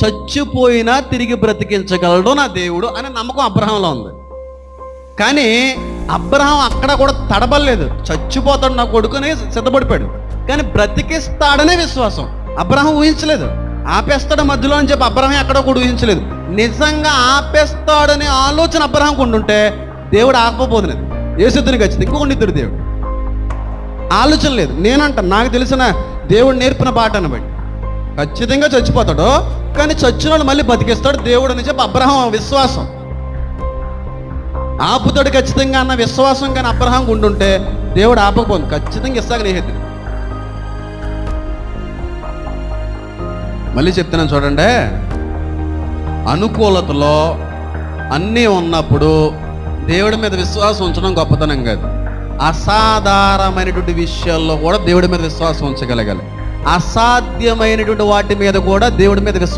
చచ్చిపోయినా తిరిగి బ్రతికించగలడు నా దేవుడు అనే నమ్మకం అబ్రహాంలో ఉంది. కానీ అబ్రహాం అక్కడ కూడా తడబడలేదు. చచ్చిపోతాడు నా కొడుకుని సిద్ధపడిపోయాడు, కానీ బ్రతికిస్తాడనే విశ్వాసం అబ్రహాం ఊహించలేదు. ఆపేస్తాడు మధ్యలో అని చెప్పి అబ్రహాం ఎక్కడ కూడా ఊహించలేదు. నిజంగా ఆపేస్తాడనే ఆలోచన అబ్రహాంకు ఉండుంటే దేవుడు ఆపబోతులేదు. యేసుని ఖచ్చితంగా ఇంకొక నిద్దుడు దేవుడు ఆలోచన లేదు. నేనంట నాకు తెలిసిన దేవుడు నేర్పిన పాటను బట్టి ఖచ్చితంగా చచ్చిపోతాడు, కానీ చచ్చిన వాళ్ళు మళ్ళీ బతికిస్తాడు దేవుడు అని చెప్పి అబ్రహాం విశ్వాసం. ఆపుతాడు ఖచ్చితంగా అన్న విశ్వాసం కానీ అబ్రహాం ఉండుంటే దేవుడు ఆపకపోదు. ఖచ్చితంగా ఇస్తాక నేహితుడు. మళ్ళీ చెప్తున్నాను చూడండి, అనుకూలతలో అన్నీ ఉన్నప్పుడు దేవుడి మీద విశ్వాసం ఉంచడం గొప్పతనం కాదు. అసాధారణమైనటువంటి విషయాల్లో కూడా దేవుడి మీద విశ్వాసం ఉంచగలగాలి. అసాధ్యమైనటువంటి వాటి మీద కూడా దేవుడి మీద